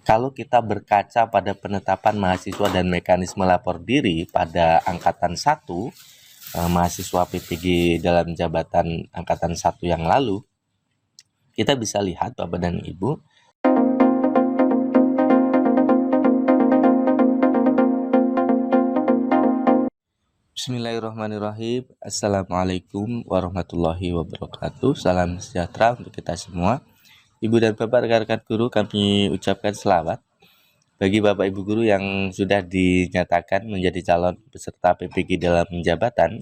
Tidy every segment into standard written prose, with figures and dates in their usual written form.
Kalau kita berkaca pada penetapan mahasiswa dan mekanisme lapor diri pada angkatan 1, mahasiswa PPG dalam jabatan angkatan 1 yang lalu, kita bisa lihat Bapak dan Ibu, Bismillahirrahmanirrahim. Assalamualaikum warahmatullahi wabarakatuh. Salam sejahtera untuk kita semua. Ibu dan Bapak rekan-rekan guru, kami ucapkan selamat bagi Bapak Ibu guru yang sudah dinyatakan menjadi calon peserta PPG dalam jabatan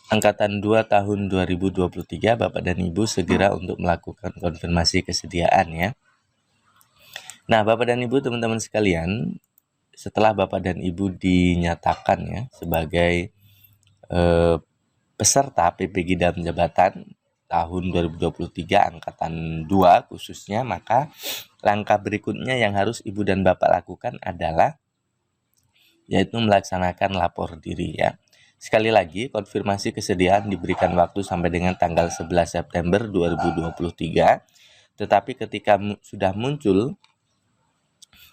Angkatan 2 tahun 2023. Bapak dan Ibu segera untuk melakukan konfirmasi kesediaan ya. Nah, Bapak dan Ibu, teman-teman sekalian, setelah Bapak dan Ibu dinyatakan ya sebagai peserta PPG dalam jabatan tahun 2023 angkatan 2 khususnya, maka langkah berikutnya yang harus Ibu dan Bapak lakukan adalah yaitu melaksanakan lapor diri ya. Sekali lagi, konfirmasi kesediaan diberikan waktu sampai dengan tanggal 11 September 2023. Tetapi ketika sudah muncul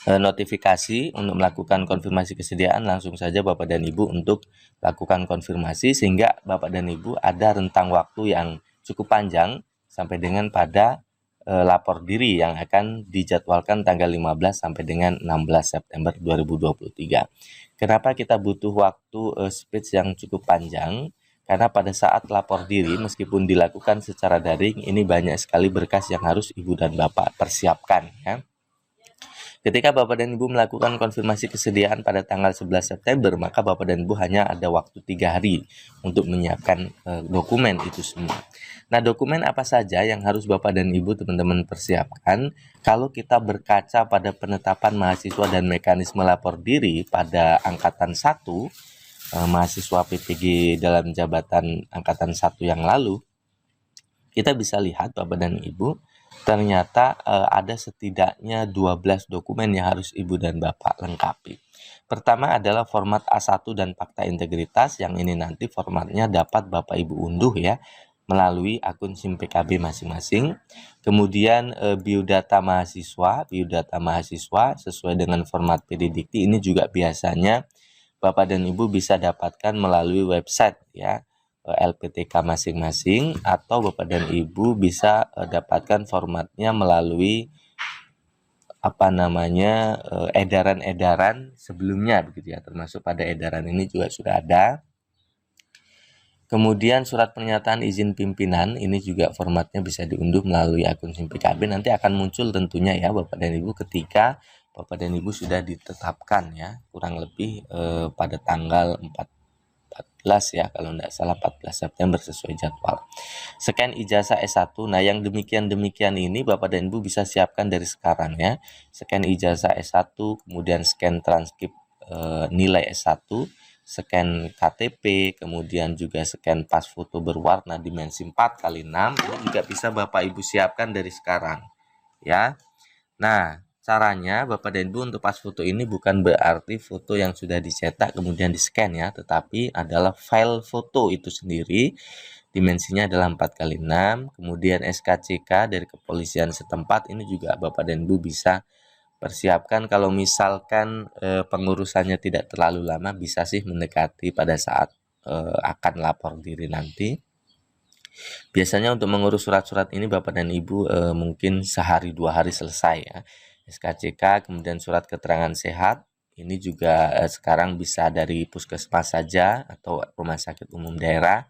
notifikasi untuk melakukan konfirmasi kesediaan, langsung saja Bapak dan Ibu untuk lakukan konfirmasi, sehingga Bapak dan Ibu ada rentang waktu yang cukup panjang sampai dengan pada lapor diri yang akan dijadwalkan tanggal 15 sampai dengan 16 September 2023. Kenapa kita butuh waktu speech yang cukup panjang? Karena pada saat lapor diri, meskipun dilakukan secara daring, ini banyak sekali berkas yang harus Ibu dan Bapak persiapkan ya. Ketika Bapak dan Ibu melakukan konfirmasi kesediaan pada tanggal 11 September, maka Bapak dan Ibu hanya ada waktu 3 hari untuk menyiapkan dokumen itu semua. Nah, dokumen apa saja yang harus Bapak dan Ibu teman-teman persiapkan? Kalau kita berkaca pada penetapan mahasiswa dan mekanisme lapor diri pada angkatan 1, mahasiswa PPG dalam jabatan angkatan 1 yang lalu, kita bisa lihat Bapak dan Ibu, ternyata ada setidaknya 12 dokumen yang harus Ibu dan Bapak lengkapi. Pertama adalah format A1 dan fakta integritas, yang ini nanti formatnya dapat Bapak Ibu unduh ya melalui akun SIM PKB masing-masing. Kemudian biodata mahasiswa sesuai dengan format PD Dikti, ini juga biasanya Bapak dan Ibu bisa dapatkan melalui website ya LPTK masing-masing, atau Bapak dan Ibu bisa dapatkan formatnya melalui edaran-edaran sebelumnya begitu ya, termasuk pada edaran ini juga sudah ada. Kemudian surat pernyataan izin pimpinan, ini juga formatnya bisa diunduh melalui akun SIM PKB. Nanti akan muncul tentunya ya Bapak dan Ibu ketika Bapak dan Ibu sudah ditetapkan ya, kurang lebih pada tanggal 14 ya, kalau tidak salah 14 September sesuai jadwal. Scan ijazah S1. Nah, yang demikian ini Bapak dan Ibu bisa siapkan dari sekarang ya. Scan ijazah S1, kemudian scan transkrip nilai S1, scan KTP, kemudian juga scan pas foto berwarna dimensi 4x6. Ini juga bisa Bapak Ibu siapkan dari sekarang ya. Nah, caranya Bapak dan Ibu untuk pas foto ini bukan berarti foto yang sudah dicetak kemudian di-scan ya, tetapi adalah file foto itu sendiri. Dimensinya adalah 4x6, kemudian SKCK dari kepolisian setempat, ini juga Bapak dan Ibu bisa persiapkan. Kalau misalkan pengurusannya tidak terlalu lama, bisa sih mendekati pada saat akan lapor diri nanti. Biasanya untuk mengurus surat-surat ini Bapak dan Ibu mungkin sehari 2 hari selesai ya. SKCK, kemudian surat keterangan sehat, ini juga sekarang bisa dari puskesmas saja atau rumah sakit umum daerah.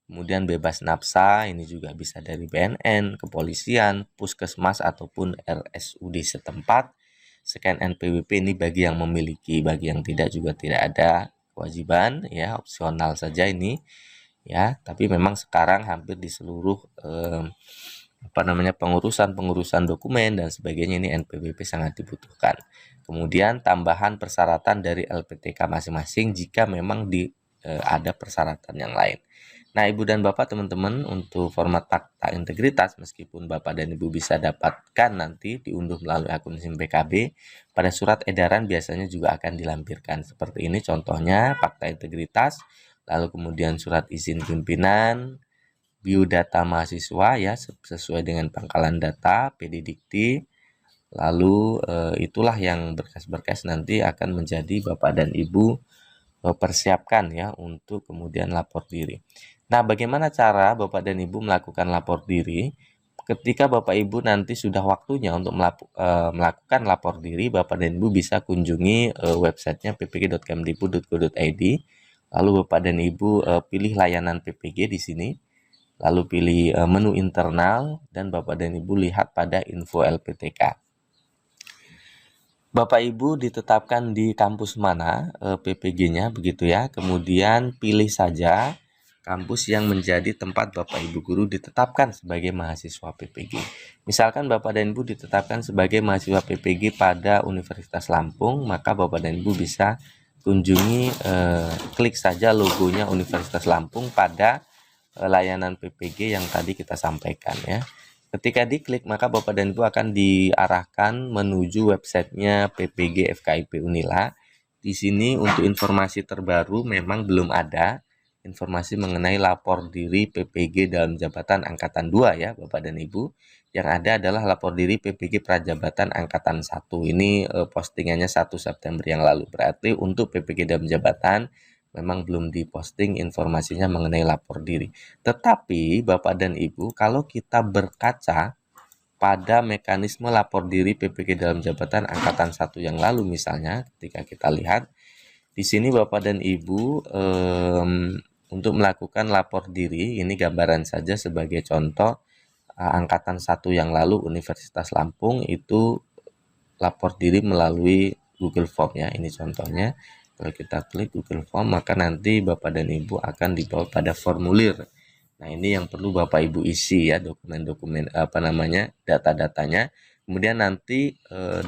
Kemudian bebas nafsa, ini juga bisa dari BNN, kepolisian, puskesmas ataupun RSUD setempat. Scan NPWP ini bagi yang memiliki, bagi yang tidak juga tidak ada kewajiban ya, opsional saja ini ya. Tapi memang sekarang hampir di seluruh pengurusan dokumen dan sebagainya ini NPWP sangat dibutuhkan. Kemudian tambahan persyaratan dari LPTK masing-masing jika memang ada persyaratan yang lain. Nah, Ibu dan Bapak teman-teman, untuk format fakta integritas, meskipun Bapak dan Ibu bisa dapatkan nanti diunduh melalui akun SIM PKB, pada surat edaran biasanya juga akan dilampirkan seperti ini contohnya, fakta integritas, lalu kemudian surat izin pimpinan, biodata mahasiswa ya sesuai dengan pangkalan data PD Dikti, Lalu itulah yang berkas-berkas nanti akan menjadi Bapak dan Ibu persiapkan ya untuk kemudian lapor diri. Nah, bagaimana cara Bapak dan Ibu melakukan lapor diri? Ketika Bapak Ibu nanti sudah waktunya untuk melakukan lapor diri, Bapak dan Ibu bisa kunjungi websitenya ppg.kemdikbud.go.id. Lalu Bapak dan Ibu pilih layanan PPG di sini. Lalu pilih menu internal dan Bapak dan Ibu lihat pada info LPTK. Bapak Ibu ditetapkan di kampus mana PPG-nya begitu ya. Kemudian pilih saja kampus yang menjadi tempat Bapak Ibu guru ditetapkan sebagai mahasiswa PPG. Misalkan Bapak dan Ibu ditetapkan sebagai mahasiswa PPG pada Universitas Lampung, maka Bapak dan Ibu bisa kunjungi klik saja logonya Universitas Lampung pada layanan PPG yang tadi kita sampaikan ya. Ketika diklik, maka Bapak dan Ibu akan diarahkan menuju websitenya PPG FKIP Unila. Di sini untuk informasi terbaru memang belum ada informasi mengenai lapor diri PPG dalam jabatan Angkatan 2 ya Bapak dan Ibu. Yang ada adalah lapor diri PPG Prajabatan Angkatan 1. Ini postingannya 1 September yang lalu. Berarti untuk PPG dalam jabatan memang belum diposting informasinya mengenai lapor diri. Tetapi Bapak dan Ibu, kalau kita berkaca pada mekanisme lapor diri PPG dalam jabatan Angkatan 1 yang lalu misalnya, ketika kita lihat, di sini Bapak dan Ibu untuk melakukan lapor diri, ini gambaran saja sebagai contoh, Angkatan 1 yang lalu Universitas Lampung itu lapor diri melalui Google Form ya, ini contohnya. Kalau kita klik Google Form, maka nanti Bapak dan Ibu akan dibawa pada formulir. Nah, ini yang perlu Bapak Ibu isi ya, dokumen-dokumen data-datanya. Kemudian nanti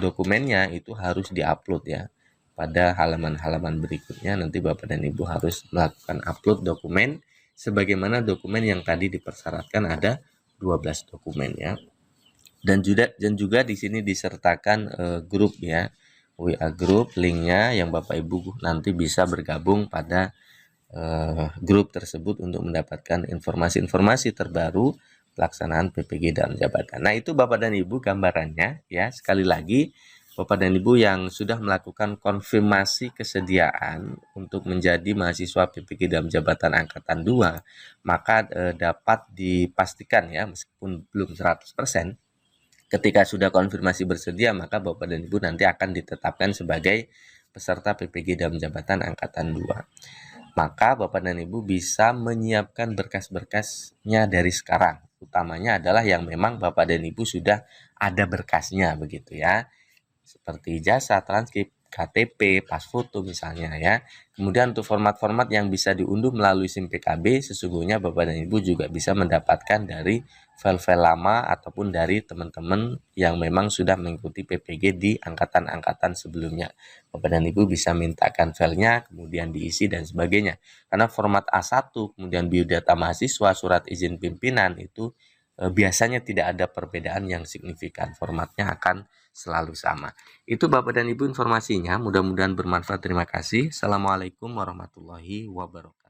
dokumennya itu harus diupload ya. Pada halaman-halaman berikutnya nanti Bapak dan Ibu harus melakukan upload dokumen sebagaimana dokumen yang tadi dipersyaratkan ada 12 dokumen ya. Dan juga di sini disertakan grup ya. WA grup, linknya yang Bapak Ibu nanti bisa bergabung pada grup tersebut untuk mendapatkan informasi-informasi terbaru pelaksanaan PPG dalam jabatan. Nah, itu Bapak dan Ibu gambarannya ya. Sekali lagi, Bapak dan Ibu yang sudah melakukan konfirmasi kesediaan untuk menjadi mahasiswa PPG dalam jabatan Angkatan 2, maka dapat dipastikan ya, meskipun belum 100%, ketika sudah konfirmasi bersedia, maka Bapak dan Ibu nanti akan ditetapkan sebagai peserta PPG dalam jabatan Angkatan 2. Maka Bapak dan Ibu bisa menyiapkan berkas-berkasnya dari sekarang. Utamanya adalah yang memang Bapak dan Ibu sudah ada berkasnya begitu ya. Seperti ijazah, transkrip, KTP, pas foto misalnya ya. Kemudian untuk format-format yang bisa diunduh melalui SIM PKB, sesungguhnya Bapak dan Ibu juga bisa mendapatkan dari file-file lama ataupun dari teman-teman yang memang sudah mengikuti PPG di angkatan-angkatan sebelumnya. Bapak dan Ibu bisa mintakan filenya, kemudian diisi dan sebagainya. Karena format A1, kemudian biodata mahasiswa, surat izin pimpinan itu biasanya tidak ada perbedaan yang signifikan. Formatnya akan selalu sama. Itu Bapak dan Ibu informasinya, mudah-mudahan bermanfaat. Terima kasih. Assalamualaikum warahmatullahi wabarakatuh.